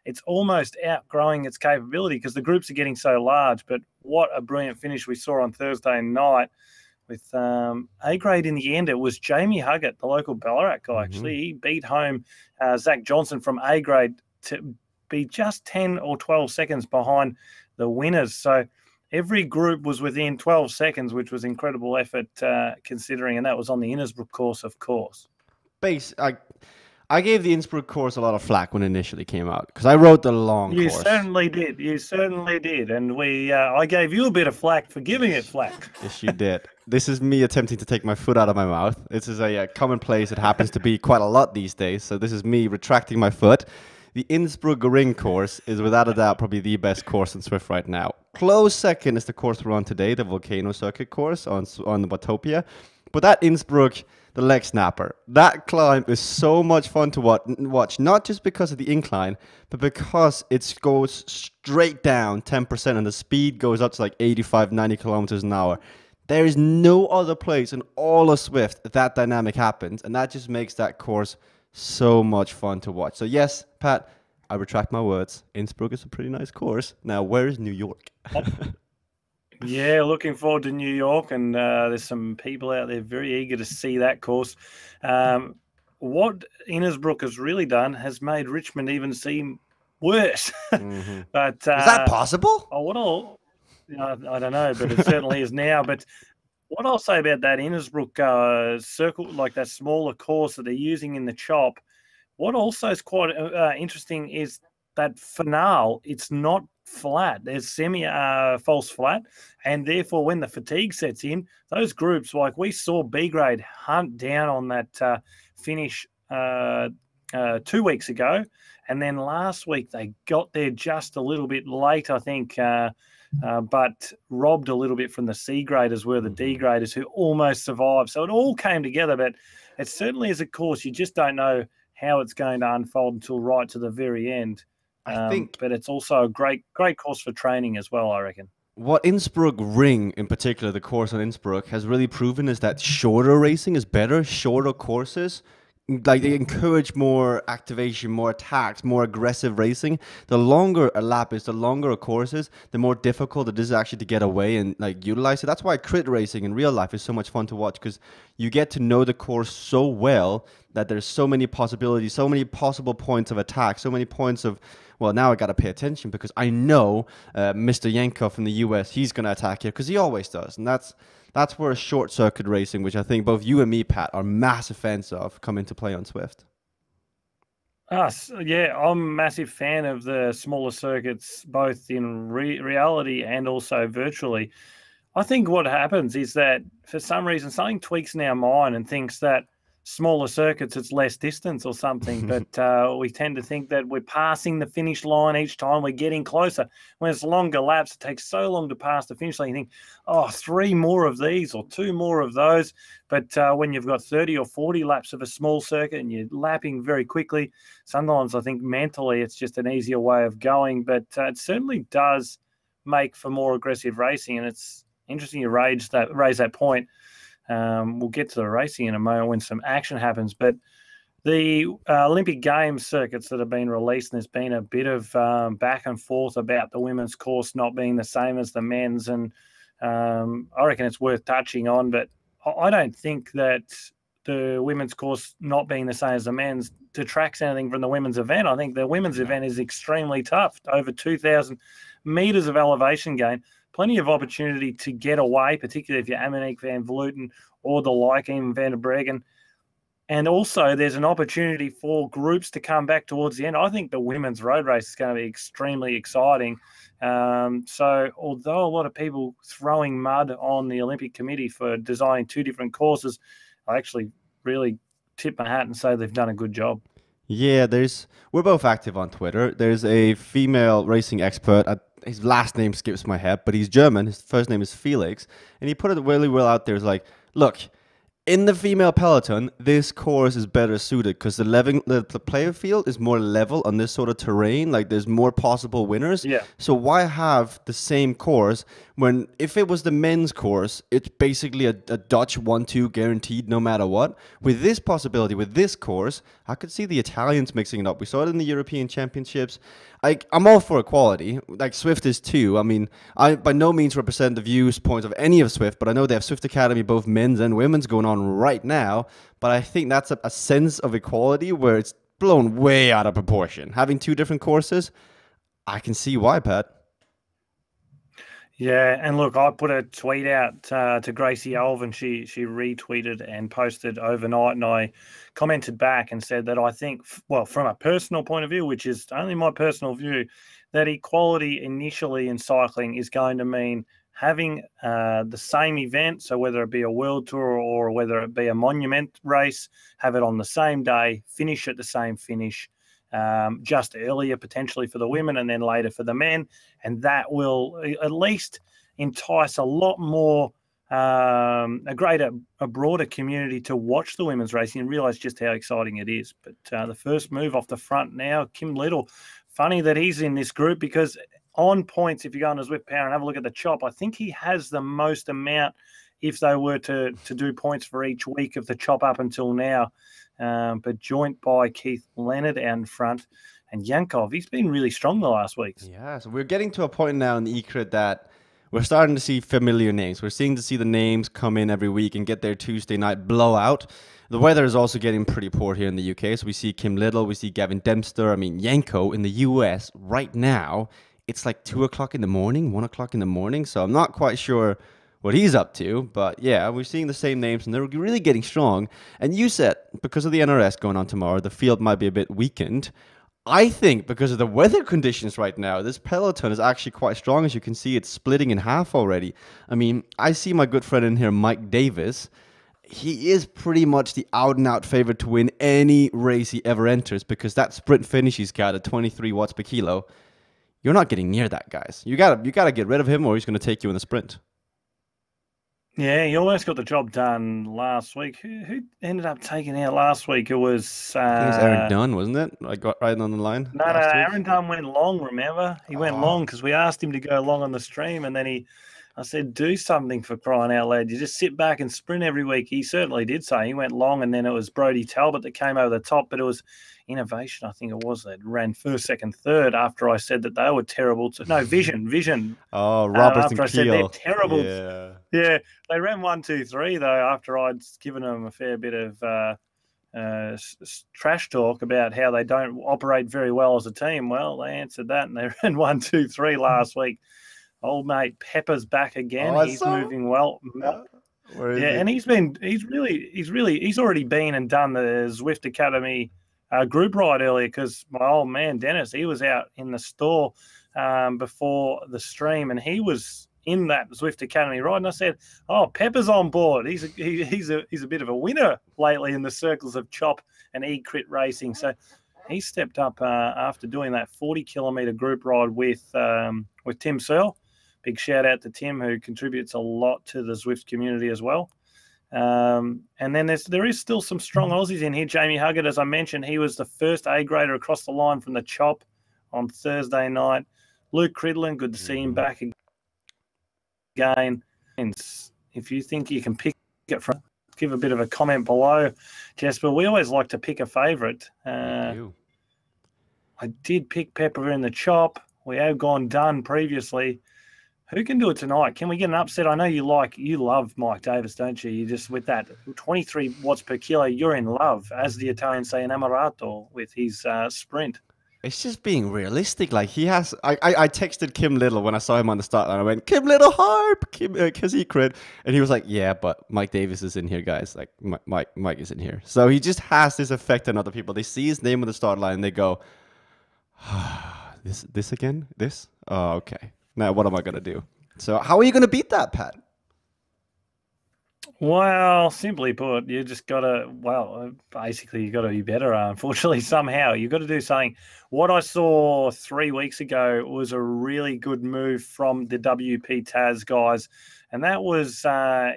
it's almost outgrowing its capability because the groups are getting so large. But what a brilliant finish we saw on Thursday night with A grade in the end. It was Jamie Huggett, the local Ballarat guy, actually. He beat home Zach Johnson from A grade to be just 10 or 12 seconds behind the winners. So every group was within 12 seconds, which was incredible effort considering, and that was on the Innsbruck course, of course. I gave the Innsbruck course a lot of flack when it initially came out because I wrote the long course. You certainly did. You certainly did. And I gave you a bit of flack for giving it flack. Yes, you did. This is me attempting to take my foot out of my mouth. This is a commonplace. It happens to be quite a lot these days. So this is me retracting my foot. The Innsbruck Ring course is without a doubt probably the best course in Swift right now. Close second is the course we're on today, the Volcano Circuit course on the Watopia. But that Innsbruck, the leg snapper, that climb is so much fun to watch, not just because of the incline, but because it goes straight down 10% and the speed goes up to like 85, 90 kilometers an hour. There is no other place in all of Swift that dynamic happens, and that just makes that course so much fun to watch. So yes, Pat, I retract my words. Innsbruck is a pretty nice course. Now, where is New York? Yeah, looking forward to New York, and there's some people out there very eager to see that course. What Innsbruck has really done has made Richmond even seem worse. But is that possible? I don't know, but it certainly is now. But what I'll say about that Innsbruck circle, like that smaller course that they're using in the chop, what also is quite interesting is that finale, it's not flat. There's semi-false flat, and therefore when the fatigue sets in, those groups, like we saw B grade hunt down on that finish 2 weeks ago, and then last week they got there just a little bit late, I think, but robbed a little bit from the C graders were the D graders who almost survived. So it all came together, but it certainly is a course you just don't know how it's going to unfold until right to the very end. But it's also a great course for training as well, I reckon. What Innsbruck Ring, in particular, the course on Innsbruck, has really proven is that shorter racing is better. Shorter courses, like they encourage more activation, more attacks, more aggressive racing. The longer a lap is, the longer a course is, the more difficult it is actually to get away and like utilize it. That's why crit racing in real life is so much fun to watch, because you get to know the course so well that there's so many possibilities, so many possible points of attack, so many points of, well, now I got to pay attention because I know Mr. Yankov in the US, he's going to attack here because he always does. And that's where short circuit racing, which I think both you and me, Pat, are massive fans of, come into play on Swift. Yeah, I'm a massive fan of the smaller circuits, both in reality and also virtually. I think what happens is that for some reason, something tweaks in our mind and thinks that smaller circuits, it's less distance or something. But we tend to think that we're passing the finish line each time, we're getting closer. When it's longer laps, it takes so long to pass the finish line. You think, 3 more of these or 2 more of those. But when you've got 30 or 40 laps of a small circuit and you're lapping very quickly, sometimes I think mentally it's just an easier way of going. But it certainly does make for more aggressive racing. And it's interesting you raise that point. We'll get to the racing in a moment when some action happens. But the Olympic Games circuits that have been released, and there's been a bit of back and forth about the women's course not being the same as the men's. And I reckon it's worth touching on. But I don't think that the women's course not being the same as the men's detracts anything from the women's event. I think the women's event is extremely tough. Over 2,000 metres of elevation gain. Plenty of opportunity to get away, particularly if you're Amonique van Vleuten or the like, even Van der Breggen. And also there's an opportunity for groups to come back towards the end. I think the women's road race is going to be extremely exciting. So although a lot of people throwing mud on the Olympic Committee for designing 2 different courses, I actually really tip my hat and say they've done a good job. Yeah, we're both active on Twitter. There's a female racing expert. His last name skips my head, but he's German. His first name is Felix. And he put it really well out there. It's like, look, in the female peloton, this course is better suited because the player field is more level on this sort of terrain. Like there's more possible winners. Yeah. So why have the same course when if it was the men's course, it's basically a Dutch 1-2 guaranteed no matter what. With this possibility, with this course, I could see the Italians mixing it up. We saw it in the European Championships. I'm all for equality. Like Swift is too. I mean, I by no means represent the views, points of any of Swift, but I know they have Swift Academy, both men's and women's, going on right now. But I think that's a sense of equality where it's blown way out of proportion. Having two different courses, I can see why, Pat. Yeah, and look, I put a tweet out to Gracie Alvin. She retweeted and posted overnight, and I commented back and said that I think, well, from a personal point of view, which is only my personal view, that equality initially in cycling is going to mean having the same event. So whether it be a world tour or whether it be a monument race, have it on the same day, finish at the same finish. Just earlier potentially for the women and then later for the men. And that will at least entice a lot more, a broader community to watch the women's racing and realise just how exciting it is. But the first move off the front now, Kim Little. Funny that he's in this group because on points, if you go on his Zwift Power and have a look at the chop, I think he has the most amount if they were to do points for each week of the chop up until now. But joint by Keith Leonard out in front. And Yankov, he's been really strong the last weeks. Yeah, so we're getting to a point now in the eCrit that we're starting to see familiar names. We're seeing to see the names come in every week and get their Tuesday night blowout. The weather is also getting pretty poor here in the UK. So we see Kim Little, we see Gavin Dempster. I mean, Yanko in the US right now, it's like 2 o'clock in the morning, 1 o'clock in the morning. So I'm not quite sure what he's up to. But yeah, we're seeing the same names and they're really getting strong. And you said, because of the NRS going on tomorrow, the field might be a bit weakened. I think because of the weather conditions right now, this peloton is actually quite strong. As you can see, it's splitting in half already. I mean, I see my good friend in here, Mike Davis. He is pretty much the out-and-out favorite to win any race he ever enters because that sprint finish he's got at 23 watts per kilo, you're not getting near that, guys. You gotta get rid of him or he's going to take you in the sprint. Yeah, he almost got the job done last week. Who ended up taking out last week? It was... I think it was Aaron Dunn, wasn't it? I got right on the line. No, Aaron Dunn went long, remember? He went long because we asked him to go long on the stream and then I said, do something for crying out loud. You just sit back and sprint every week. He certainly did so. He went long and then it was Brodie Talbot that came over the top, but it was Innovation, I think it was, that ran first, second, third after I said that they were terrible. No, Vision. Oh, Roberts after and I said Keel. they're terrible. Yeah, they ran 1, 2, 3 though after I'd given them a fair bit of trash talk about how they don't operate very well as a team. Well, they answered that and they ran 1, 2, 3 last week. Old mate Pepper's back again. He's moving well. And he's already been and done the Zwift Academy group ride earlier because my old man Dennis, he was out in the store before the stream and he was in that Zwift Academy ride. And I said, "Oh, Pepper's on board. He's a bit of a winner lately in the circles of chop and e-crit racing." So he stepped up after doing that 40-kilometer group ride with Tim Searle. Big shout out to Tim, who contributes a lot to the Zwift community as well. And then there is still some strong Aussies in here. Jamie Huggett, as I mentioned, he was the first A-grader across the line from the chop on Thursday night. Luke Cridlin, good to see him back again. And if you think you can pick it from, give a bit of a comment below, Jesper. We always like to pick a favourite. I did pick Pepper in the chop. We have gone done previously. Who can do it tonight? Can we get an upset? I know you love Mike Davis, don't you? You just, with that 23 watts per kilo, you're in love, as the Italians say, innamorato with his sprint. It's just being realistic. Like he has, I texted Kim Little when I saw him on the start line. I went, Kim Little, harp, because he crit. And he was like, yeah, but Mike Davis is in here, guys. Like Mike is in here. So he just has this effect on other people. They see his name on the start line and they go, this again? This? Oh, okay. Now, what am I going to do? So how are you going to beat that, Pat? Well, simply put, you just got to, basically you got to be better, unfortunately, somehow. You've got to do something. What I saw 3 weeks ago was a really good move from the WP Taz guys, and that was,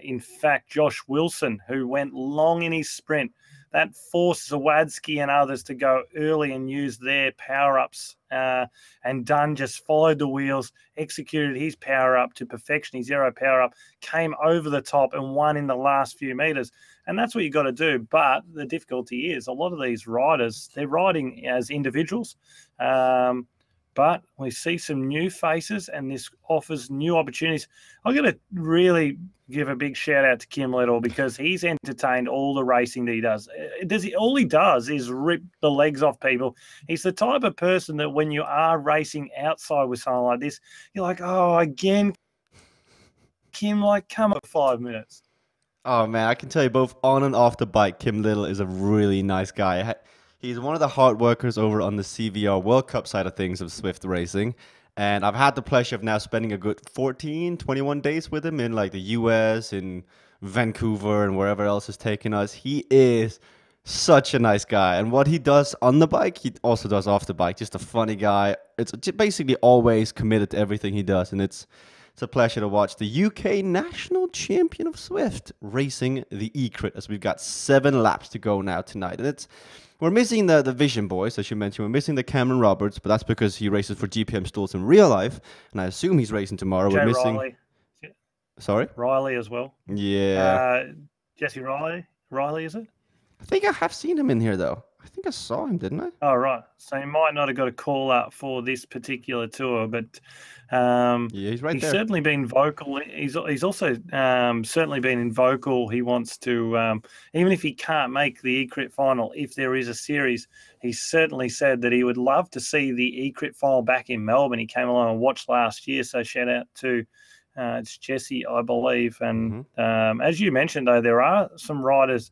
in fact, Josh Wilson, who went long in his sprint that forced Zawadski and others to go early and use their power-ups. And Dunn just followed the wheels, executed his power-up to perfection, his aero power-up, came over the top and won in the last few meters. And that's what you got to do. But the difficulty is a lot of these riders, they're riding as individuals. But we see some new faces, and this offers new opportunities. I'm going to really give a big shout out to Kim Little, because he's entertained all the racing that he does. All he does is rip the legs off people. He's the type of person that when you are racing outside with someone like this, you're like, oh, again, Kim, like, come up 5 minutes. Oh man, I can tell you both on and off the bike, Kim Little is a really nice guy. He's one of the hard workers over on the CVR World Cup side of things of Swift racing. And I've had the pleasure of now spending a good 14, 21 days with him in like the US, in Vancouver, and wherever else is taking us. He is such a nice guy. And what he does on the bike, he also does off the bike. Just a funny guy. It's basically always committed to everything he does. And it's a pleasure to watch the UK national champion of Swift racing the E-Crit, as we've got 7 laps to go now tonight. And we're missing the Vision boys, as you mentioned. We're missing the Cameron Roberts, but that's because he races for GPM Stools in real life, and I assume he's racing tomorrow. Jay We're missing Riley. Sorry? Riley as well. Yeah. Jesse Riley. Riley, is it? I think I have seen him in here, though. I think I saw him, didn't I? Oh, right. So he might not have got a call up for this particular tour, but yeah, he's right he's there. certainly been vocal. He's also certainly been in vocal. He wants to, even if he can't make the E-Crit final, if there is a series, he certainly said that he would love to see the E-Crit final back in Melbourne. He came along and watched last year, so shout out to it's Jesse, I believe. And as you mentioned, though, there are some riders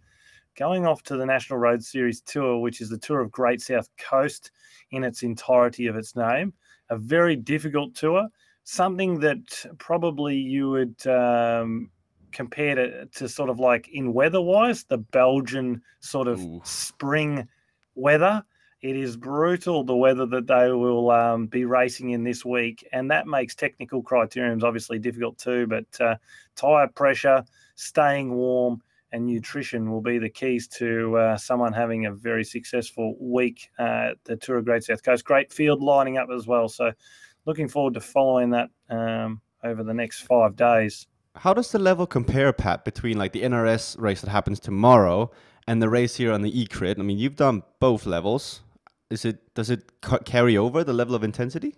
going off to the National Road Series Tour, which is the Tour of Great South Coast in its entirety of its name. A very difficult tour, something that probably you would compare to sort of like in weather-wise, the Belgian sort of spring weather. It is brutal, the weather that they will be racing in this week, and that makes technical criteriums obviously difficult too, but tyre pressure, staying warm, and nutrition will be the keys to someone having a very successful week at the Tour of Great South Coast. Great field lining up as well. So looking forward to following that over the next 5 days. How does the level compare, Pat, between like the NRS race that happens tomorrow and the race here on the E-Crit? I mean, you've done both levels. Does it carry over the level of intensity?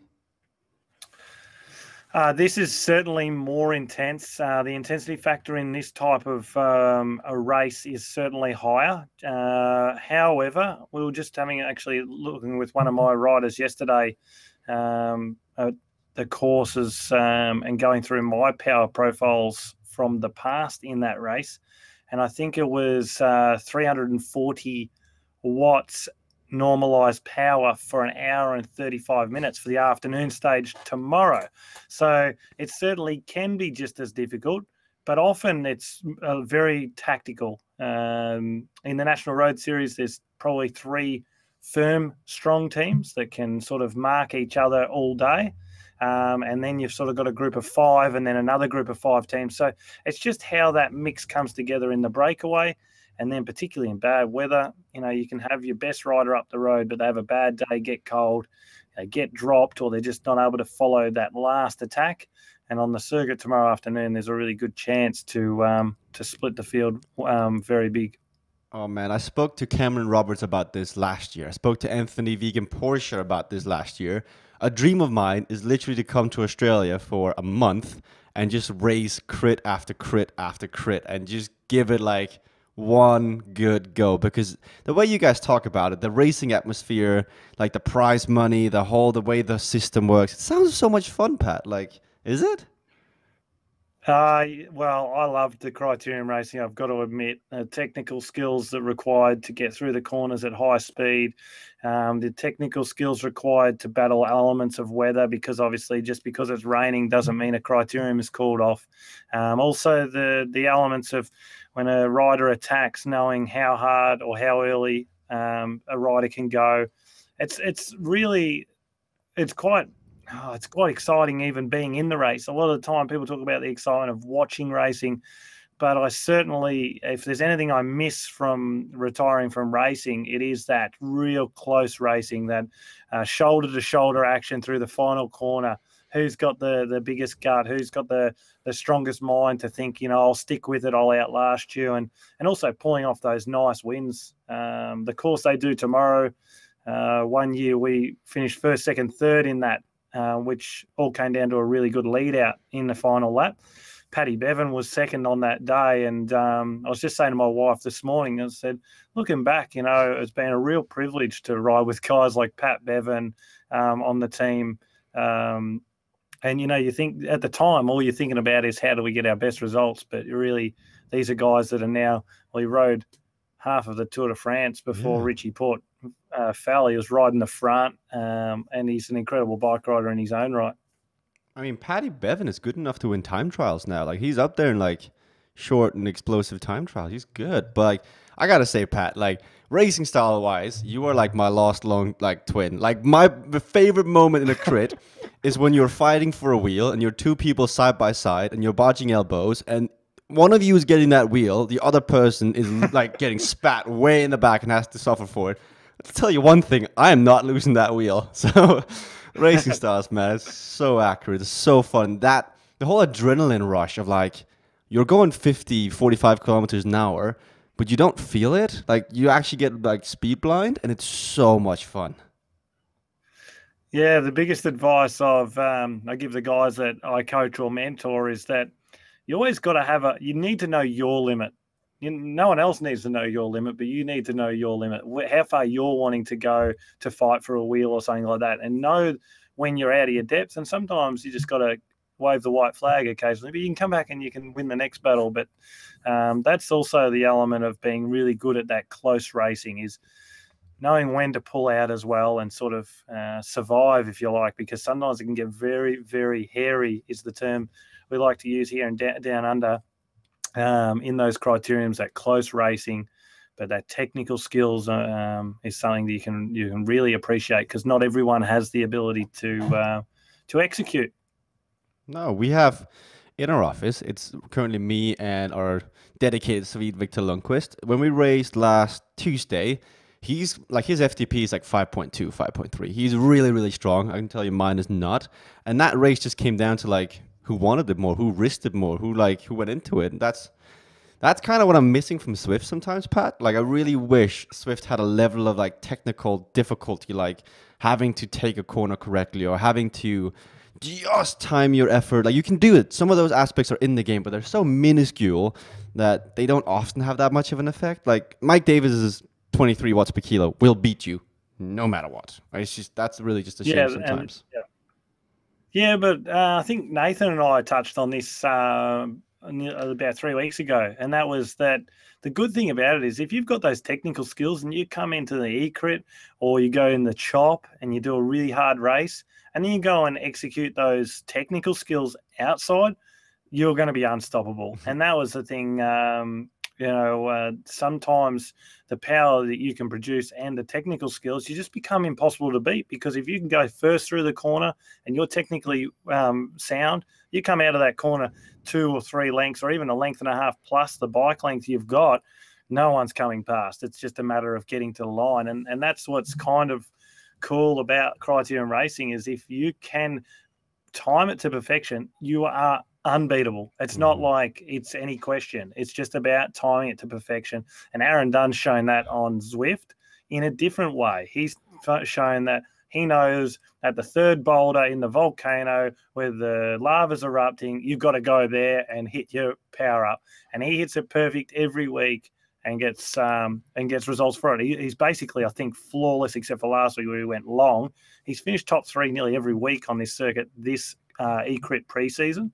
This is certainly more intense. The intensity factor in this type of a race is certainly higher. However, we were just actually looking with one of my riders yesterday at the courses and going through my power profiles from the past in that race. And I think it was 340 watts normalized power for an hour and 35 minutes for the afternoon stage tomorrow. So it certainly can be just as difficult, but often it's very tactical. In the National Road Series, there's probably 3 firm, strong teams that can sort of mark each other all day. And then you've sort of got a group of 5 and then another group of 5 teams. So it's just how that mix comes together in the breakaway. And then particularly in bad weather, you can have your best rider up the road, but they have a bad day, get cold, they get dropped, or they're just not able to follow that last attack. And on the circuit tomorrow afternoon, there's a really good chance to split the field very big. Oh, man, I spoke to Cameron Roberts about this last year. I spoke to Anthony Vegan Porsche about this last year. A dream of mine is literally to come to Australia for a month and just race crit after crit after crit and just give it like one good go, because the way you guys talk about it, the racing atmosphere, like the prize money, the way the system works, it sounds so much fun, Pat. Like, is it? Well, I love the criterium racing. I've got to admit, technical skills that required to get through the corners at high speed, the technical skills required to battle elements of weather, because obviously just because it's raining doesn't mean a criterium is called off. Also, the elements of when a rider attacks, knowing how hard or how early a rider can go. It's quite exciting even being in the race. A lot of the time people talk about the excitement of watching racing, but I certainly, if there's anything I miss from retiring from racing, it is that real close racing, that shoulder-to-shoulder action through the final corner. Who's got the biggest gut? Who's got the strongest mind to think, I'll stick with it, I'll outlast you, and also pulling off those nice wins. The course they do tomorrow, one year we finished first, second, third in that, which all came down to a really good lead out in the final lap. Paddy Bevan was second on that day, and I was just saying to my wife this morning, I said, looking back, it's been a real privilege to ride with guys like Pat Bevan on the team. And, you think at the time, all you're thinking about is how do we get our best results? But really, these are guys that are now, he rode half of the Tour de France before Richie Port fell. He was riding the front, and he's an incredible bike rider in his own right. I mean, Paddy Bevan is good enough to win time trials now. Like, he's up there in, like, short and explosive time trials. He's good. But, like, I got to say, Pat, like, racing style-wise, you are, like, my lost long, like, twin. Like, my favorite moment in a crit is when you're fighting for a wheel and you're two people side by side and you're bodging elbows and one of you is getting that wheel, the other person is, like, getting spat way in the back and has to suffer for it. I'll tell you one thing, I am not losing that wheel. So... Racing styles, man, it's so accurate. It's so fun. The whole adrenaline rush of, like, you're going 50, 45 kilometers an hour, but you don't feel it. Like, you actually get, like, speed blind, and it's so much fun. Yeah, the biggest advice I give the guys that I coach or mentor is that you always got to you need to know your limit. No one else needs to know your limit, but you need to know your limit, how far you're wanting to go to fight for a wheel or something like that, and know when you're out of your depth. And sometimes you just got to wave the white flag occasionally, but you can come back and you can win the next battle. But that's also the element of being really good at that close racing, is knowing when to pull out as well and sort of survive, if you like, because sometimes it can get very, very hairy, is the term we like to use here in Down Under. In those criteriums, that close racing, but that technical skills is something that you can really appreciate, because not everyone has the ability to execute. No, we have in our office, it's currently me and our dedicated Swede Victor Lundqvist. When we raced last Tuesday, he's like, his FTP is like 5.2, 5.3. He's really, really strong. I can tell you mine is not. And that race just came down to, like, who wanted it more, who risked it more, who went into it. And that's kind of what I'm missing from Swift sometimes, Pat. Like, I really wish Swift had a level of, like, technical difficulty, like having to take a corner correctly or having to just time your effort. Like, you can do it. Some of those aspects are in the game, but they're so minuscule that they don't often have that much of an effect. Like, Mike Davis's 23 watts per kilo will beat you no matter what. It's just, that's really just a shame sometimes. Yeah, but I think Nathan and I touched on this about 3 weeks ago, and that was that the good thing about it is if you've got those technical skills and you come into the E-Crit or you go in the chop and you do a really hard race and then you go and execute those technical skills outside, you're going to be unstoppable. And that was the thing, sometimes the power that you can produce and the technical skills, you just become impossible to beat, because if you can go first through the corner and you're technically sound, you come out of that corner 2 or 3 lengths or even a length and a half plus the bike length you've got, no one's coming past. It's just a matter of getting to the line. And that's what's kind of cool about criterium racing, is if you can time it to perfection, you are unbeatable. It's not like it's any question. It's just about timing it to perfection. And Aaron Dunn's shown that on Zwift in a different way. He's shown that he knows at the third boulder in the volcano where the lava's erupting, you've got to go there and hit your power up. And he hits it perfect every week and gets results for it. He's basically, I think, flawless except for last week where he went long. He's finished top 3 nearly every week on this circuit this E-Crit preseason.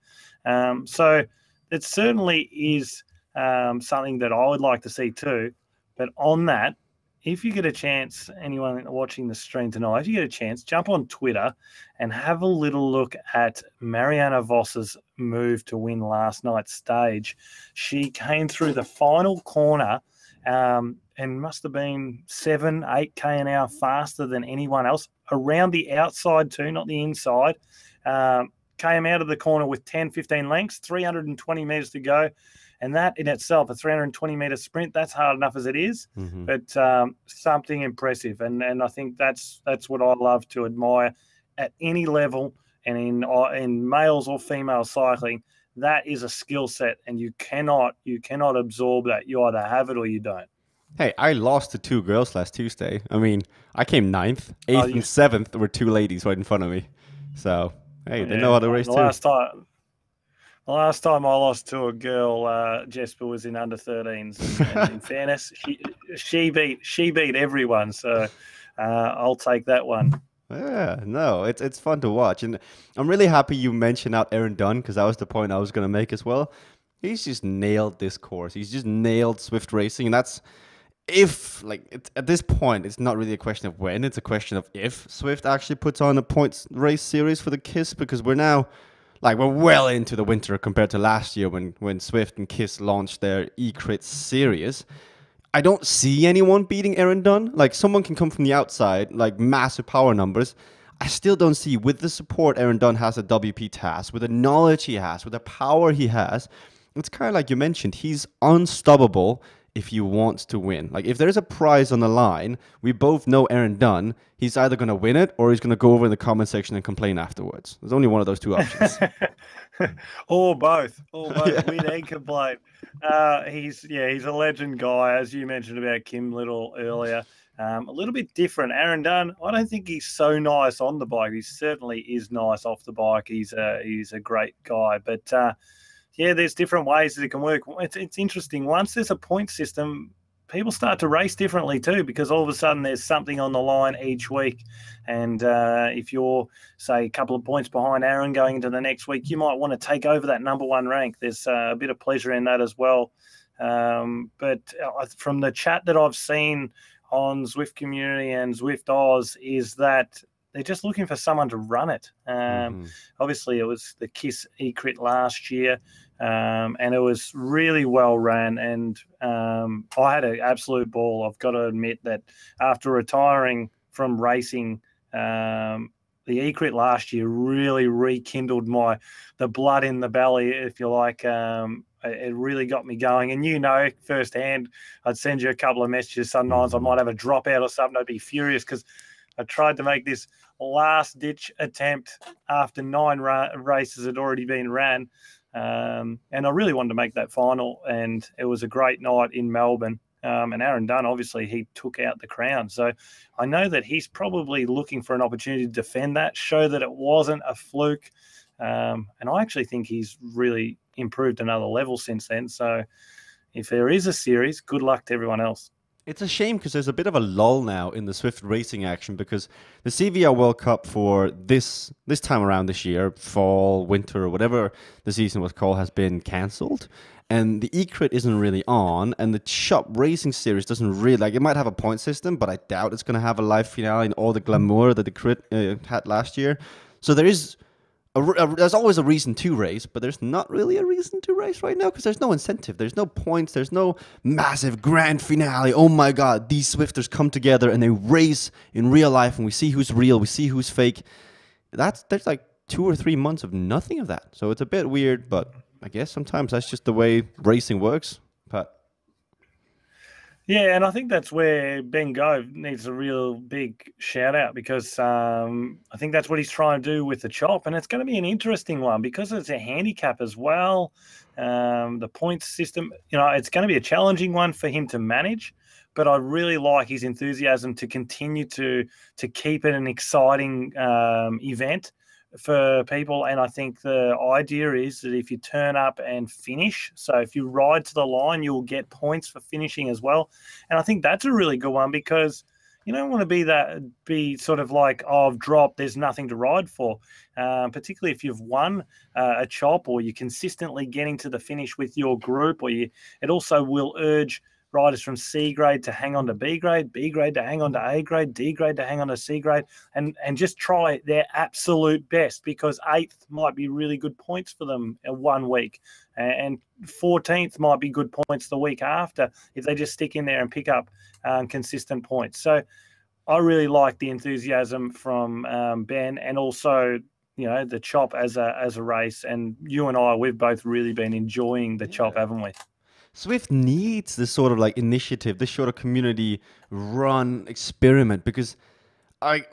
So it certainly is something that I would like to see too. But on that, if you get a chance, anyone watching the stream tonight, if you get a chance, jump on Twitter and have a little look at Marianne Voss's move to win last night's stage. She came through the final corner and must have been 7, 8K an hour faster than anyone else, around the outside too, not the inside. Came out of the corner with 10, 15 lengths, 320 metres to go, And that in itself, a 320-meter sprint, that's hard enough as it is, Hmm. but something impressive. And I think that's what I love to admire at any level, and in males or female cycling. That is a skill set, and you cannot absorb that. You either have it or you don't. Hey, I lost to two girls last Tuesday. I mean, I came ninth, Oh, eighth, and seventh were two ladies right in front of me. So, hey, they know yeah. how to race The too. last time I lost to a girl, Jesper, was in under 13s, and in fairness, she beat everyone. So I'll take that one. Yeah, no, it's fun to watch, and I'm really happy you mentioned out Aaron Dunn because that was the point I was gonna make as well. He's just nailed this course. He's just nailed Swift racing, and that's if like at this point, it's not really a question of when; it's a question of if Swift actually puts on a points race series for the Kiss because we're now like we're well into the winter compared to last year when Swift and Kiss launched their E-Crit series. I don't see anyone beating Aaron Dunn. Like someone can come from the outside, like massive power numbers. I still don't see with the support Aaron Dunn has at WP TAS, with the knowledge he has, with the power he has. It's kind of like you mentioned. He's unstoppable if he wants to win. Like if there's a prize on the line, we both know Aaron Dunn. He's either going to win it or he's going to go over in the comment section and complain afterwards. There's only one of those two options. Or both, Yeah. win and complain. He's a legend guy, as you mentioned about Kim Little earlier. A little bit different. Aaron Dunn, I don't think he's so nice on the bike. He certainly is nice off the bike. He's a great guy, but yeah, there's different ways that it can work. It's interesting. Once there's a point system, people start to race differently too, because all of a sudden there's something on the line each week. And if you're, say, a couple of points behind Aaron going into the next week, you might want to take over that number one rank. There's a bit of pleasure in that as well. But from the chat that I've seen on Zwift Community and Zwift Oz is that they're just looking for someone to run it. Obviously, it was the Kiss E-Crit last year, and it was really well ran. And I had an absolute ball. I've got to admit that after retiring from racing, the E-Crit last year really rekindled the blood in the belly, if you like. It really got me going. And you know firsthand, I'd send you a couple of messages. Sometimes I might have a dropout or something. I'd be furious because I tried to make this last-ditch attempt after 9 races had already been ran. And I really wanted to make that final, and it was a great night in Melbourne. And Aaron Dunn, obviously, he took out the crown. So I know that he's probably looking for an opportunity to defend that, show that it wasn't a fluke. And I actually think he's really improved another level since then. So if there is a series, good luck to everyone else. It's a shame because there's a bit of a lull now in the Swift racing action because the CVR World Cup for this time around this year, fall, winter, or whatever the season was called, has been cancelled. And the E-Crit isn't really on, and the Shop Racing Series doesn't really, like, it might have a point system, but I doubt it's going to have a live finale and all the glamour that the Crit had last year. So there's always a reason to race, but there's not really a reason to race right now because there's no incentive. There's no points. There's no massive grand finale. Oh my God, these Swifters come together and they race in real life and we see who's real, we see who's fake. There's like 2 or 3 months of nothing of that. So it's a bit weird, but I guess sometimes that's just the way racing works. But yeah, and I think that's where Ben Gove needs a real big shout out because I think that's what he's trying to do with the chop, and it's going to be an interesting one because it's a handicap as well. The points system, it's going to be a challenging one for him to manage, but I really like his enthusiasm to continue to keep it an exciting event for people. And I think the idea is that if you turn up and finish, so if you ride to the line, you'll get points for finishing as well. And I think that's a really good one because you don't want to be sort of like, oh, I've dropped, there's nothing to ride for, particularly if you've won a chop or you're consistently getting to the finish with your group, it also will urge riders from C grade to hang on to B grade to hang on to A grade, D grade to hang on to C grade, and just try their absolute best because 8th might be really good points for them in 1 week, and 14th might be good points the week after if they just stick in there and pick up consistent points. So I really like the enthusiasm from Ben, and also the chop as a race. And you and I, we've both really been enjoying the chop, haven't we? Swift needs this sort of like initiative, this sort of community run experiment because I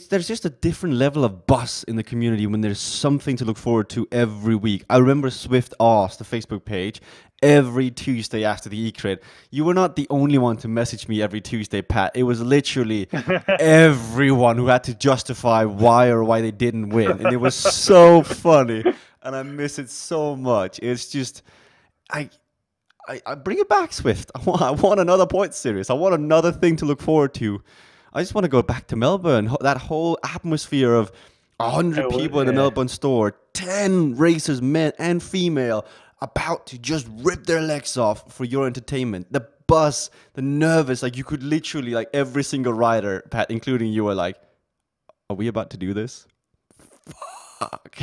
there's just a different level of buzz in the community when there's something to look forward to every week. I remember Swift asked the Facebook page every Tuesday after the eCrit. You were not the only one to message me every Tuesday, Pat. It was literally everyone who had to justify why they didn't win, and it was so funny, and I miss it so much. It's just I bring it back, Swift. I want another point series. I want another thing to look forward to. I just want to go back to Melbourne. That whole atmosphere of 100 people in the Melbourne store, 10 racers, men and female, about to just rip their legs off for your entertainment. The buzz, the nervous, like you could literally, like every single rider, Pat, including you, were like, are we about to do this? Fuck.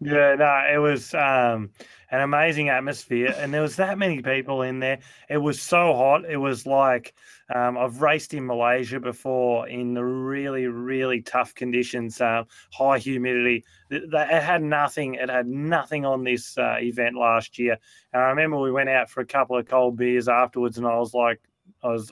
Yeah, no, it was an amazing atmosphere, and there was that many people in there. It was so hot. It was like I've raced in Malaysia before in the really, really tough conditions, high humidity. It had nothing. It had nothing on this event last year. And I remember we went out for a couple of cold beers afterwards, and I was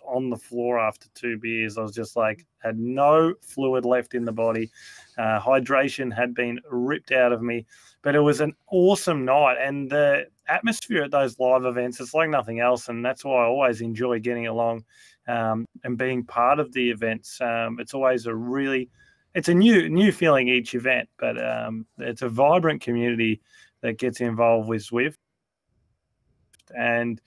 on the floor after 2 beers. I was just like, had no fluid left in the body. Hydration had been ripped out of me, but it was an awesome night. And the atmosphere at those live events, it's like nothing else. And that's why I always enjoy getting along and being part of the events. It's always it's a new feeling each event, but it's a vibrant community that gets involved with Zwift. And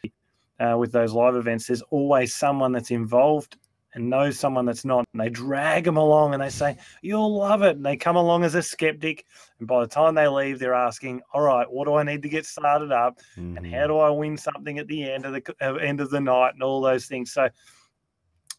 with those live events, there's always someone that's involved and knows someone that's not, and they drag them along and they say, you'll love it. And they come along as a skeptic. And by the time they leave, they're asking, all right, what do I need to get started up? Mm-hmm. And how do I win something at the end of the night and all those things? So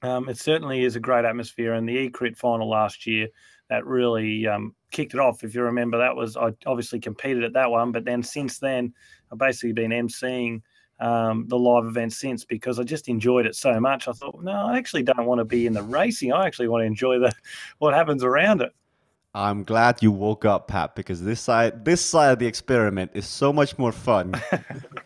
it certainly is a great atmosphere. And the eCrit final last year, that really kicked it off. If you remember, I obviously competed at that one, but then since then, I've basically been emceeing the live event since, because I just enjoyed it so much. I thought, no, I actually don't want to be in the racing. I actually want to enjoy what happens around it. I'm glad you woke up, Pat, because this side of the experiment is so much more fun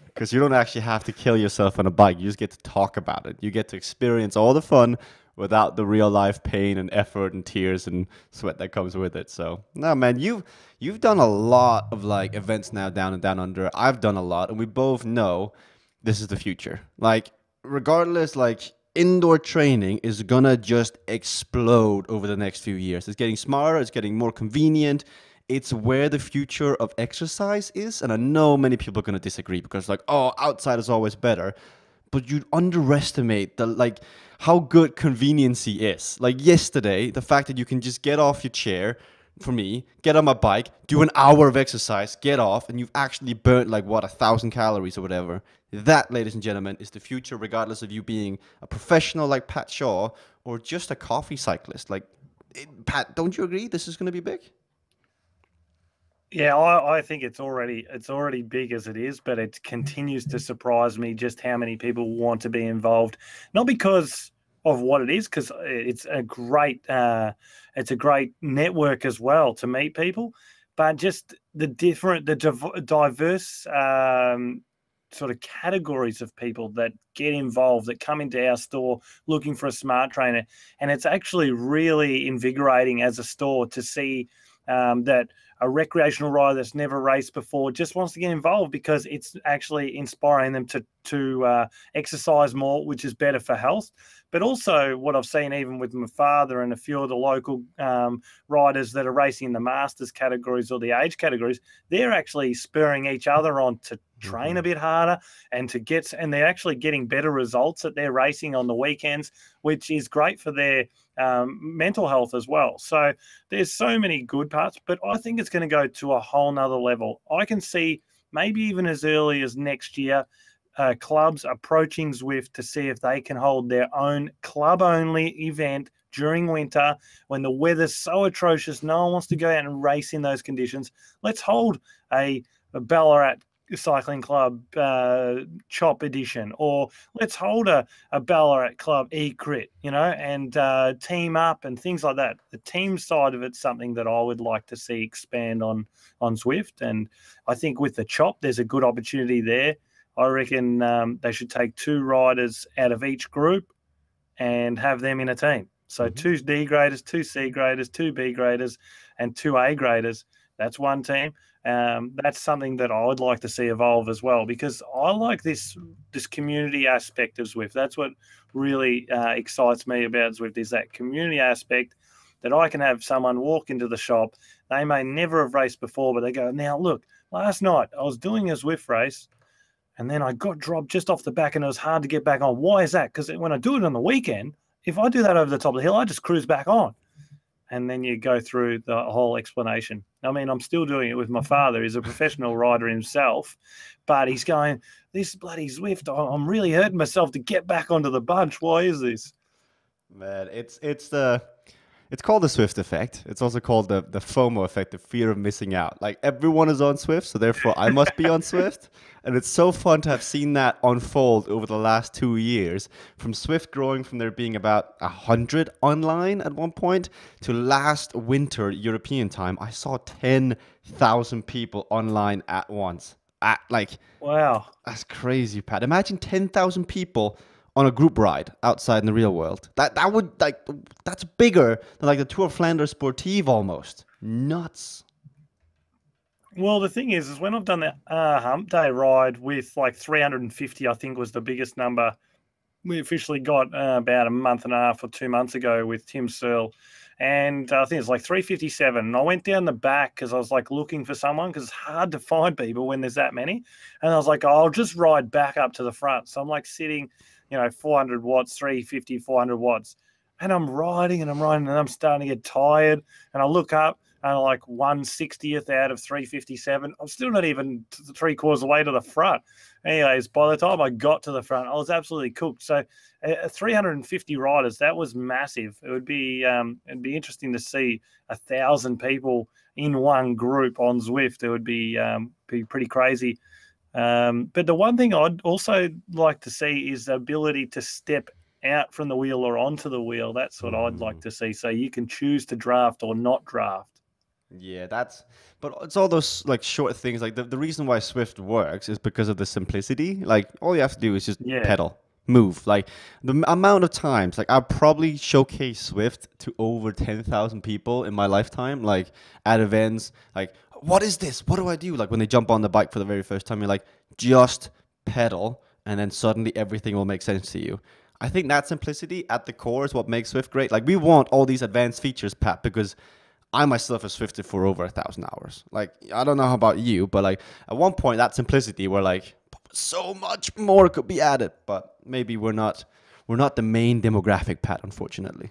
because you don't actually have to kill yourself on a bike. You just get to talk about it. You get to experience all the fun without the real life pain and effort and tears and sweat that comes with it. So no, man, you've done a lot of like events now down and down under. I've done a lot, and we both know this is the future. Like, regardless, like, indoor training is gonna just explode over the next few years. It's getting smarter, it's getting more convenient. It's where the future of exercise is. And I know many people are gonna disagree because, like, oh, outside is always better. But you underestimate how good conveniency is. Like yesterday, the fact that you can just get off your chair, for me, get on my bike, do an hour of exercise, get off, and you've actually burnt 1,000 calories or whatever. That, ladies and gentlemen, is the future, regardless of you being a professional like Pat Shaw or just a coffee cyclist. Pat, don't you agree? This is going to be big. Yeah, I think it's already big as it is, but it continues to surprise me just how many people want to be involved. Not because of what it is, because it's a great network as well to meet people, but just the diverse sort of categories of people that get involved, that come into our store looking for a smart trainer. And it's actually really invigorating as a store to see that a recreational rider that's never raced before just wants to get involved, because it's actually inspiring them to exercise more, which is better for health. But also what I've seen even with my father and a few of the local riders that are racing in the masters categories or the age categories, they're actually spurring each other on to train a bit harder and they're actually getting better results at their racing on the weekends, which is great for their mental health as well. So there's so many good parts, but I think it's going to go to a whole nother level. I can see maybe even as early as next year, clubs approaching Zwift to see if they can hold their own club-only event during winter when the weather's so atrocious, no one wants to go out and race in those conditions. Let's hold a Ballarat Cycling Club Chop edition, or let's hold a Ballarat Club E-Crit, and team up and things like that. The team side of it's something that I would like to see expand on Zwift, and I think with the Chop, there's a good opportunity there. I reckon they should take 2 riders out of each group and have them in a team. So 2 D graders, 2 C graders, 2 B graders, and 2 A graders. That's one team. That's something that I would like to see evolve as well, because I like this community aspect of Zwift. That's what really excites me about Zwift, is that community aspect, that I can have someone walk into the shop. They may never have raced before, but they go, now look, last night I was doing a Zwift race and then I got dropped just off the back and it was hard to get back on. Why is that? Because when I do it on the weekend, if I do that over the top of the hill, I just cruise back on. And then you go through the whole explanation. I mean, I'm still doing it with my father. He's a professional rider himself, but he's going, this bloody Zwift, I'm really hurting myself to get back onto the bunch. Why is this? Man, it's called the Swift effect. It's also called the FOMO effect, the fear of missing out. Like, everyone is on Swift, so therefore I must be on Swift. And it's so fun to have seen that unfold over the last 2 years, from Swift growing from there being about 100 online at one point to last winter European time, I saw 10,000 people online at once. Wow. That's crazy, Pat. Imagine 10,000 people on a group ride outside in the real world. That's bigger than like the Tour of Flanders Sportive almost. Nuts. Well, the thing is when I've done the hump day ride with like 350, I think was the biggest number we officially got about a month and a half or 2 months ago with Tim Searle. And I think it's like 357. And I went down the back because I was like looking for someone, because it's hard to find people when there's that many. And I was like, I'll just ride back up to the front. So I'm like sitting, 400 watts, 350, 400 watts. And I'm riding and I'm starting to get tired. And I look up and I'm like 1/60th out of 357. I'm still not even 3/4 of the way to the front. Anyways, by the time I got to the front, I was absolutely cooked. So 350 riders, that was massive. It'd be interesting to see 1,000 people in one group on Zwift. It would be pretty crazy. But the one thing I'd also like to see is the ability to step out from the wheel or onto the wheel. That's what I'd like to see. So you can choose to draft or not draft. Yeah, but it's all those like short things. Like the reason why Swift works is because of the simplicity. Like, all you have to do is just pedal, move. Like, the amount of times, like, I'll probably showcase Swift to over 10,000 people in my lifetime, like at events. Like, what is this? What do I do? Like, when they jump on the bike for the very first time, you're like, just pedal, and then suddenly everything will make sense to you. I think that simplicity at the core is what makes Swift great. Like, we want all these advanced features, Pat, because I myself have Swifted for over 1,000 hours. Like, I don't know about you, but like at one point, that simplicity, where like so much more could be added, but maybe we're not the main demographic, Pat, unfortunately.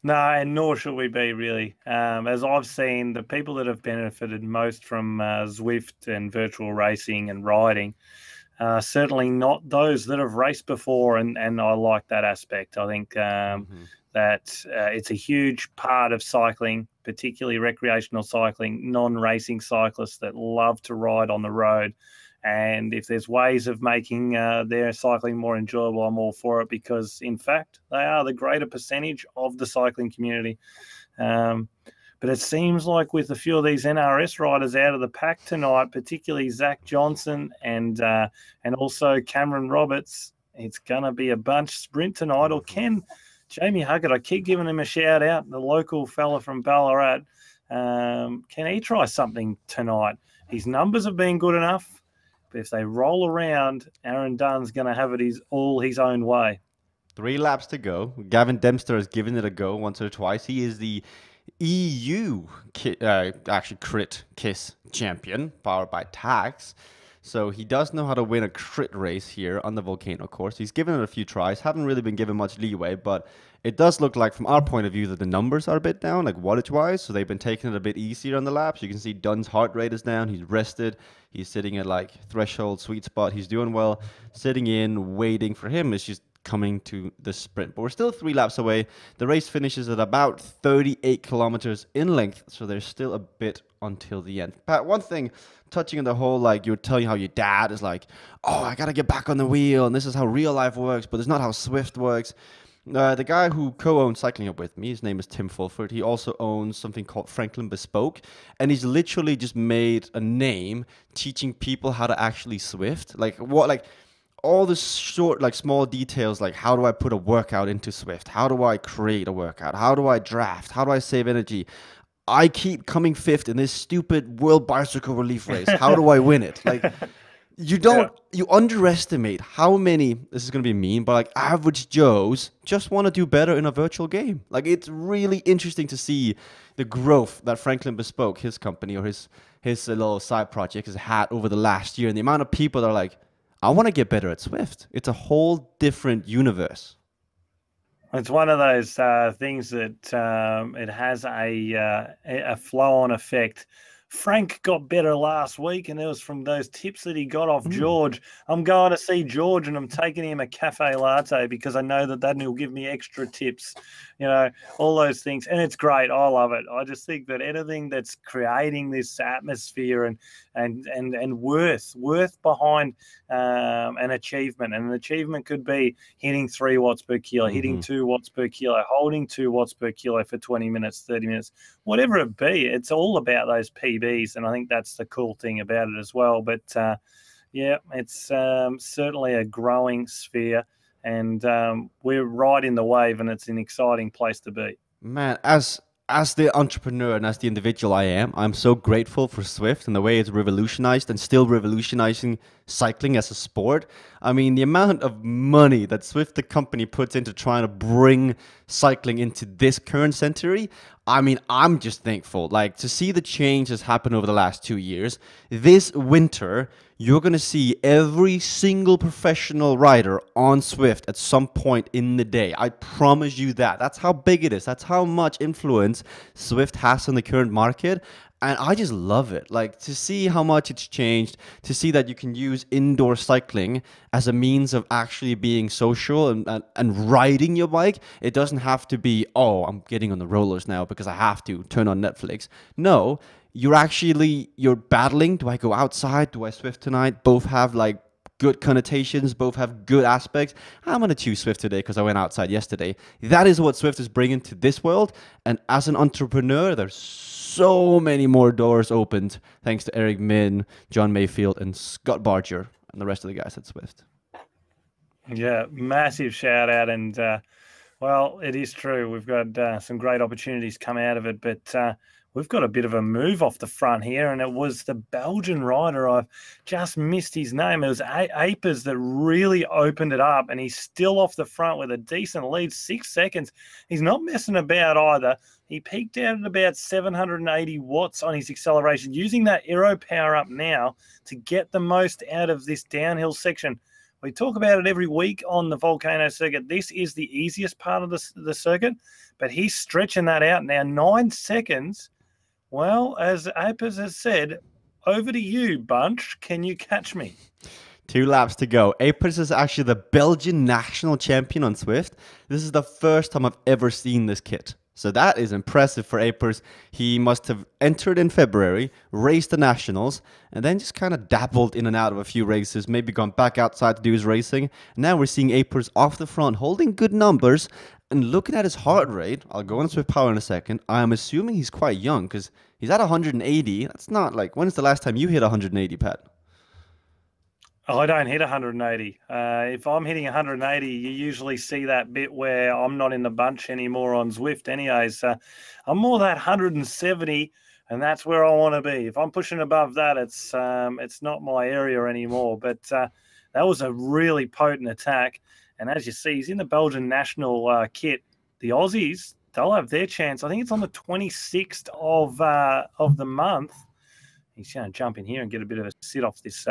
No, and nor should we be, really. As I've seen, the people that have benefited most from Zwift and virtual racing and riding, certainly not those that have raced before, and I like that aspect. I think that it's a huge part of cycling, particularly recreational cycling, non-racing cyclists that love to ride on the road. And if there's ways of making their cycling more enjoyable, I'm all for it, because, in fact, they are the greater percentage of the cycling community. But it seems like with a few of these NRS riders out of the pack tonight, particularly Zach Johnson and also Cameron Roberts, it's going to be a bunch sprint tonight. Or can Jamie Huggett, I keep giving him a shout out, the local fella from Ballarat, can he try something tonight? His numbers have been good enough, but if they roll around, Aaron Dunn's going to have it all his own way. 3 laps to go. Gavin Dempster has given it a go once or twice. He is the EU crit KISS champion, powered by Tax. So he does know how to win a crit race here on the Volcano course. He's given it a few tries, haven't really been given much leeway, but it does look like, from our point of view, that the numbers are a bit down, like wattage-wise, so they've been taking it a bit easier on the laps. You can see Dunn's heart rate is down, he's rested, he's sitting at like threshold, sweet spot, he's doing well. Sitting in, waiting for him is just coming to the sprint. But we're still 3 laps away. The race finishes at about 38 kilometers in length, so there's still a bit until the end. Pat, one thing, touching on the whole, like, you were telling how your dad is like, oh, I gotta get back on the wheel, and this is how real life works, but it's not how Swift works. The guy who co-owns Cycling Up with me, his name is Tim Fulford. He also owns something called Franklin Bespoke, and he's literally just made a name teaching people how to actually Swift. Like what, like all the short, like small details, like how do I put a workout into Swift? How do I create a workout? How do I draft? How do I save energy? I keep coming fifth in this stupid World Bicycle Relief race. How do I win it? Like, you underestimate how many, this is going to be mean, but like average Joes just want to do better in a virtual game. Like, it's really interesting to see the growth that Franklin Bespoke, his company or his little side project, has had over the last year, and the amount of people that are like, I want to get better at Swift. It's a whole different universe. It's one of those things that it has a flow-on effect. Frank got better last week, and it was from those tips that he got off George. I'm going to see George, and I'm taking him a cafe latte because I know that he'll give me extra tips, all those things. And it's great. I love it. I just think that anything that's creating this atmosphere and worth behind an achievement. And an achievement could be hitting 3 watts per kilo, hitting 2 watts per kilo, holding 2 watts per kilo for 20 minutes, 30 minutes, whatever it be. It's all about those PBs, and I think that's the cool thing about it as well. But it's certainly a growing sphere, and we're right in the wave, and it's an exciting place to be. Man, as the entrepreneur and as the individual I'm so grateful for Swift and the way it's revolutionized and still revolutionizing cycling as a sport. I mean, the amount of money that Swift, the company, puts into trying to bring cycling into this current century, I mean, I'm just thankful. Like, to see the change that's happened over the last 2 years. This winter, you're going to see every single professional rider on Swift at some point in the day. I promise you that. That's how big it is. That's how much influence Swift has on the current market. And I just love it. Like, to see how much it's changed, to see that you can use indoor cycling as a means of actually being social and riding your bike. It doesn't have to be, oh, I'm getting on the rollers now because I have to turn on Netflix. No, you're battling. Do I go outside? Do I Swift tonight? Both have like good connotations, both have good aspects. I'm going to choose Swift today because I went outside yesterday. That is what Swift is bringing to this world. And as an entrepreneur, there's so many more doors opened thanks to Eric Min, John Mayfield, and Scott Barger, and the rest of the guys at Swift. Yeah, massive shout out. And, well, it is true. We've got some great opportunities come out of it, but we've got a bit of a move off the front here, and it was the Belgian rider. I've just missed his name. It was Apers that really opened it up, and he's still off the front with a decent lead, 6 seconds. He's not messing about either. He peaked out at about 780 watts on his acceleration, using that aero power up now to get the most out of this downhill section. We talk about it every week on the Volcano circuit. This is the easiest part of the circuit, but he's stretching that out now. 9 seconds. Well, as Apers has said, over to you, Bunch. Can you catch me? 2 laps to go. Apers is actually the Belgian national champion on Swift. This is the first time I've ever seen this kit. So that is impressive for Apers. He must have entered in February, raced the nationals, and then just kind of dabbled in and out of a few races, maybe gone back outside to do his racing. Now we're seeing Apers off the front, holding good numbers, and looking at his heart rate. I'll go on Swift Power in a second. I'm assuming he's quite young because he's at 180. That's not like, when's the last time you hit 180, Pat? I don't hit 180. If I'm hitting 180, you usually see that bit where I'm not in the bunch anymore on Zwift anyways. I'm more that 170, and that's where I want to be. If I'm pushing above that, it's not my area anymore. But that was a really potent attack. And as you see, he's in the Belgian national kit. The Aussies, they'll have their chance. I think it's on the 26th of the month. He's going to jump in here and get a bit of a sit off this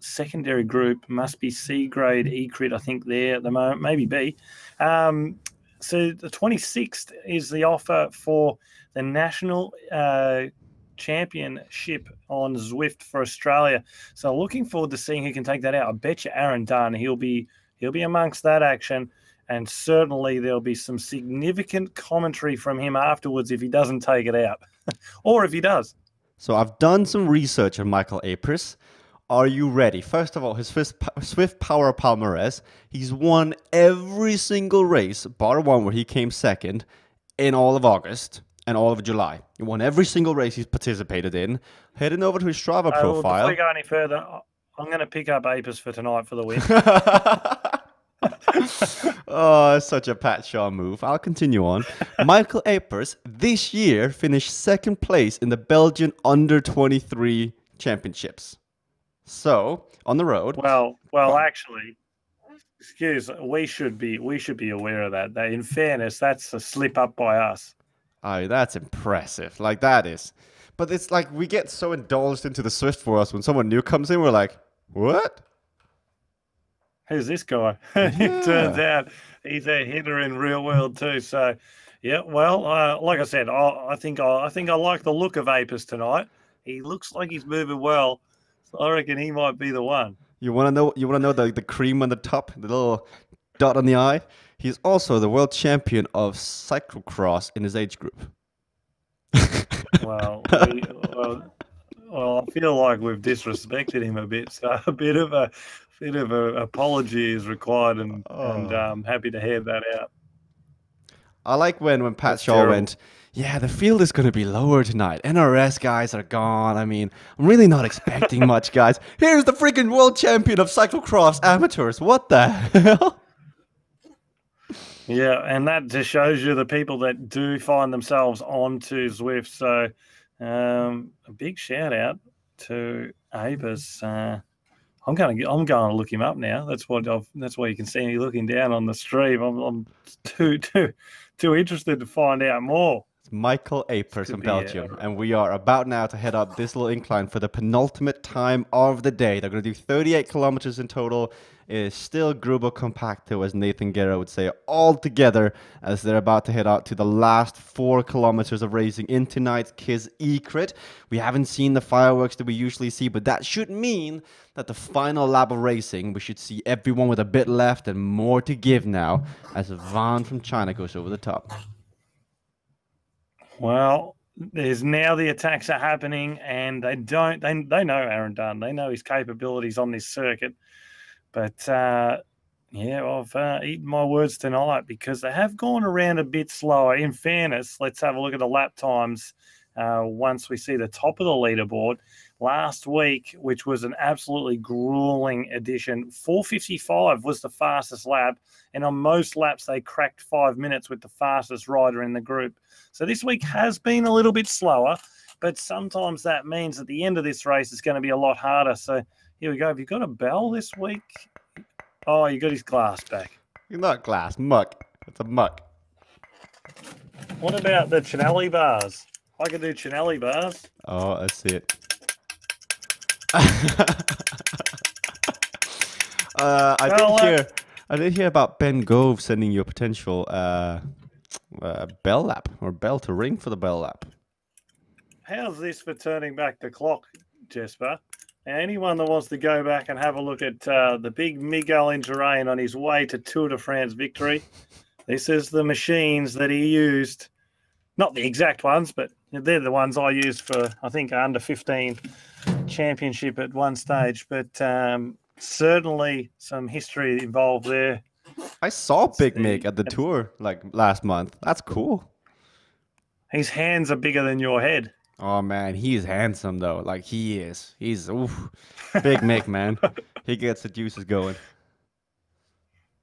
secondary group. Must be C grade, E crit, I think, there at the moment, maybe B. So the 26th is the offer for the national championship on Zwift for Australia. So looking forward to seeing who can take that out. I bet you Aaron Dunn, he'll be he'll be amongst that action. And certainly there'll be some significant commentary from him afterwards if he doesn't take it out, or if he does. So I've done some research on Michael Apers. Are you ready? First of all, his Swift Power Palmares. He's won every single race, bar one where he came second, in all of August and all of July. He won every single race he's participated in. Heading over to his Strava profile. Before we go any further, I'm going to pick up Apers for tonight for the win. Oh, such a Pat Shaw move. I'll continue on. Michael Apers this year finished second place in the Belgian Under-23 Championships. So, on the road. Well, actually, we should be aware of that. In fairness, that's a slip up by us. Oh, that's impressive. Like, that is. But it's like we get so indulged into the Swift for us when someone new comes in, we're like, what? Who's this guy? It turns out he's a hitter in real world too. So, yeah. Well, like I said, I think I like the look of Apers tonight. He looks like he's moving well. So I reckon he might be the one. You want to know? You want to know the cream on the top, the little dot on the eye? He's also the world champion of cyclocross in his age group. Well, I feel like we've disrespected him a bit. So a bit of a apology is required, and I'm happy to hear that out. I like when Pat Shaw went, yeah, the field is going to be lower tonight. NRS guys are gone. I mean, I'm really not expecting much, guys. Here's the freaking world champion of cyclocross amateurs. What the hell? Yeah, and that just shows you the people that do find themselves onto Zwift. So a big shout out to Apers. I'm going to look him up now. That's why you can see me looking down on the stream. I'm too interested to find out more. It's Michael Apers from Belgium, and we are about now to head up this little incline for the penultimate time of the day. They're going to do 38 kilometers in total. It is still Grubo Compacto, as Nathan Guerra would say, all together as they're about to head out to the last 4 kilometers of racing in tonight's Kiz E-Crit. We haven't seen the fireworks that we usually see, but that should mean that the final lap of racing, we should see everyone with a bit left and more to give now as Van from China goes over the top. Well, there's now the attacks are happening, and they know Aaron Dunn. They know his capabilities on this circuit. But, I've eaten my words tonight because they have gone around a bit slower. In fairness, let's have a look at the lap times once we see the top of the leaderboard. Last week, which was an absolutely grueling edition, 4:55 was the fastest lap. And on most laps, they cracked 5 minutes with the fastest rider in the group. So this week has been a little bit slower, but sometimes that means at the end of this race, it's going to be a lot harder. So here we go. Have you got a bell this week? Oh, you got his glass back. You're not glass, muck. It's a muck. What about the Chinelli bars? I can do Chinelli bars. Oh, I see it. I did hear about Ben Gove sending you a potential bell lap or bell to ring for the bell lap. How's this for turning back the clock, Jesper? Anyone that wants to go back and have a look at the big Miguel Indurain on his way to Tour de France victory, this is the machines that he used. Not the exact ones, but they're the ones I used for, I think, under 15 championship at one stage. But certainly some history involved there. I saw Big Mig at the tour like last month. That's cool. His hands are bigger than your head. Oh, man, he's handsome, though. Like, he is. He's, Big Mick, man. He gets the juices going.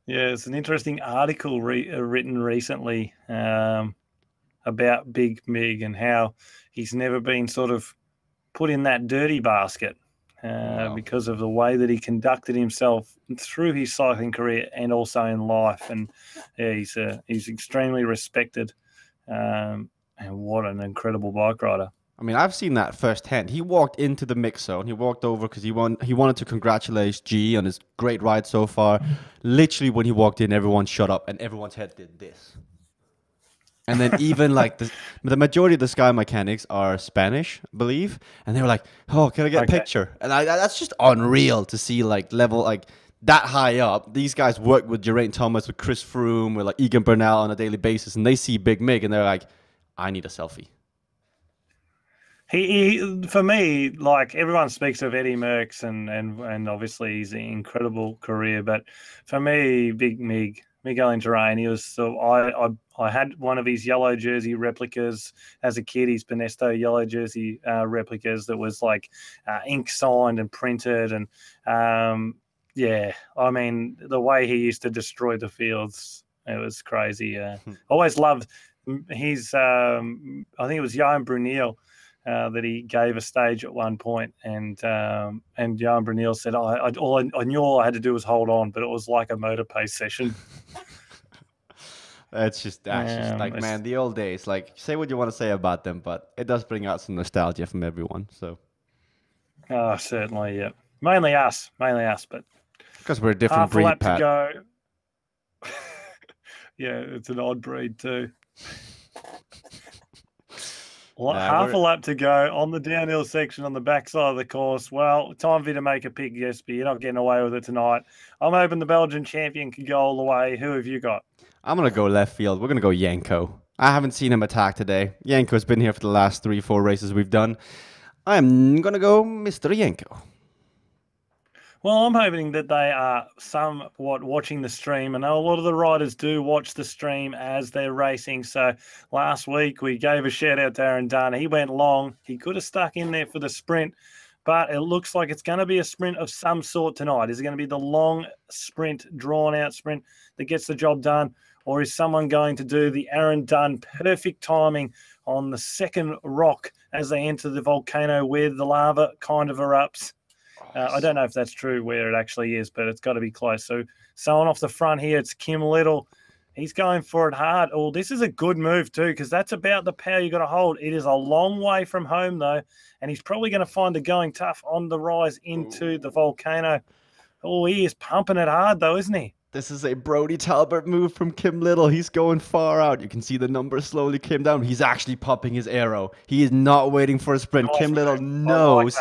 Yeah, it's an interesting article written recently about Big Mig and how he's never been sort of put in that dirty basket because of the way that he conducted himself through his cycling career and also in life. And yeah, he's extremely respected. And what an incredible bike rider. I mean, I've seen that firsthand. He walked into the mix zone. He walked over because he wanted to congratulate G on his great ride so far. Literally, when he walked in, everyone shut up and everyone's head did this. And then even like the majority of the Sky mechanics are Spanish, I believe. And they were like, oh, can I get a picture? And that's just unreal to see like that high up, these guys work with Geraint Thomas, with Chris Froome, with like Egan Bernal on a daily basis, and they see Big Mig and they're like, I need a selfie. For me, like everyone speaks of Eddie Merckx and obviously his incredible career, but for me, Big Miguel Indurain, he was so I had one of his yellow jersey replicas as a kid, his Benesto yellow jersey replicas that was like ink signed and printed, and yeah, I mean the way he used to destroy the fields, it was crazy. Always loved his. I think it was Johan Brunel that he gave a stage at one point, and Johan Brunel said, I knew all I had to do was hold on, but it was like a motor pace session. That's just like, man, the old days. Like, say what you want to say about them, but it does bring out some nostalgia from everyone. So, certainly, yeah, mainly us, but because we're a different breed, half a lap Pat. to go. Yeah, it's an odd breed too. Half a lap to go on the downhill section on the backside of the course. Well, time for you to make a pick, Jesper. You're not getting away with it tonight. I'm hoping the Belgian champion can go all the way. Who have you got? I'm going to go left field. We're going to go Janko. I haven't seen him attack today. Janko's been here for the last 3-4 races we've done. I'm going to go Mr. Janko. Well, I'm hoping that they are somewhat watching the stream. I know a lot of the riders do watch the stream as they're racing. So last week we gave a shout out to Aaron Dunn. He went long. He could have stuck in there for the sprint, but it looks like it's going to be a sprint of some sort tonight. Is it going to be the long sprint, drawn out sprint that gets the job done? Or is someone going to do the Aaron Dunn perfect timing on the second rock as they enter the volcano where the lava kind of erupts? I don't know if that's true where it actually is, but it's got to be close. So someone off the front here, it's Kim Little. He's going for it hard. Oh, this is a good move too, because that's about the power you got to hold. It is a long way from home, though, and he's probably going to find it going tough on the rise into the volcano. Oh, he is pumping it hard, though, isn't he? This is a Brodie Talbot move from Kim Little. He's going far out. You can see the numbers slowly came down. He's actually popping his arrow. He is not waiting for a sprint. Kim Little knows.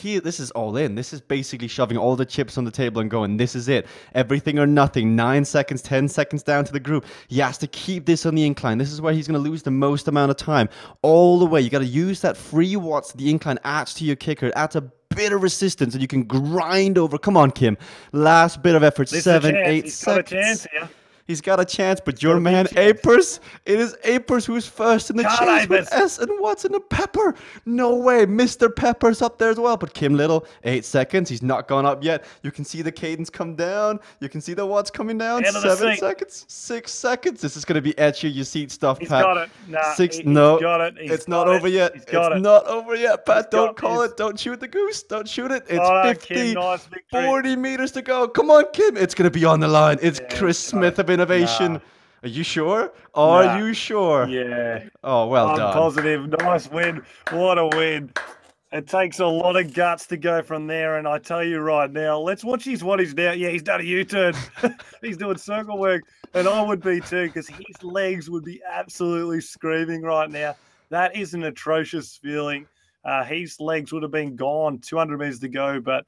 This is all in. This is basically shoving all the chips on the table and going, this is it. Everything or nothing. 9 seconds, 10 seconds down to the group. He has to keep this on the incline. This is where he's going to lose the most amount of time. All the way. You got to use that free watts the incline adds to your kicker. It adds a bit of resistance and you can grind over. Come on, Kim. Last bit of effort. 7, 8 seconds. He's got a chance here. He's got a chance, but your man Apers, it is Apers who's first in the chase with S and Watson and Pepper. No way, Mr. Pepper's up there as well. But Kim Little, 8 seconds. He's not gone up yet. You can see the cadence come down. You can see the watts coming down. 7 seconds, 6 seconds. This is going to be edge your seat stuff, Pat. He's got it. Nah, 6. No, got it. it's not over yet. It's not over yet, Pat. Don't call it. Don't shoot the goose. Don't shoot it. It's 50, Kim, 40 meters to go. Come on, Kim. It's going to be on the line. It's Chris Smith of Innovation. Nah. Are you sure? Are you sure? Yeah. Oh, well done. I'm positive. Nice win. What a win. It takes a lot of guts to go from there. And I tell you right now, let's watch what he's now. Yeah, he's done a U-turn. He's doing circle work. And I would be too, because his legs would be absolutely screaming right now. That is an atrocious feeling. His legs would have been gone 200 meters to go. But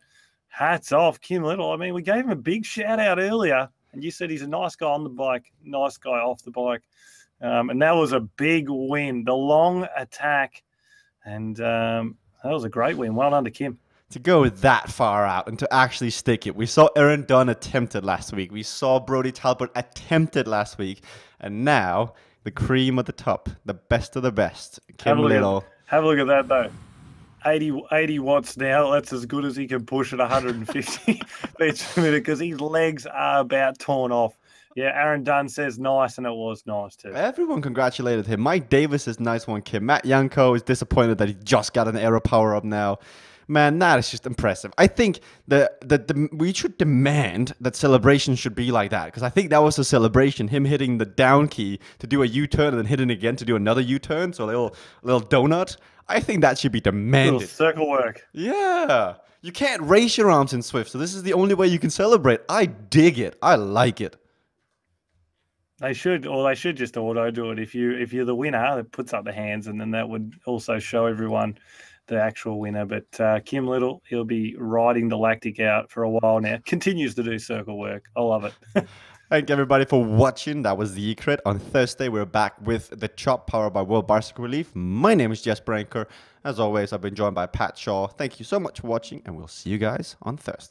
hats off, Kim Little. I mean, we gave him a big shout out earlier. And you said he's a nice guy on the bike, nice guy off the bike. And that was a big win, the long attack. And that was a great win. Well done to Kim. To go that far out and to actually stick it. We saw Aaron Dunn attempted last week. We saw Brodie Talbot attempted last week. And now the cream of the top, the best of the best. Kim Little. Have a look at that, though. 80 watts now. That's as good as he can push at 150 beats per minute because his legs are about torn off. Yeah, Aaron Dunn says nice, and it was nice too. Everyone congratulated him. Mike Davis is nice one, Kim. Matt Janko is disappointed that he just got an aero power up now. Man, that is just impressive. I think we should demand that celebration should be like that because I think that was a celebration. Him hitting the down key to do a U-turn and then hitting again to do another U-turn. So a little donut. I think that should be demanded. Little circle work. Yeah. You can't raise your arms in Swift, so this is the only way you can celebrate. I dig it. I like it. They should just auto do it. If you're the winner, it puts up the hands, and then that would also show everyone the actual winner. But Kim Little, he'll be riding the lactic out for a while now. Continues to do circle work. I love it. Thank you everybody for watching. That was the eCrit. On Thursday, we're back with the Chop powered by World Bicycle Relief. My name is Jesper Anker. As always, I've been joined by Pat Shaw. Thank you so much for watching, and we'll see you guys on Thursday.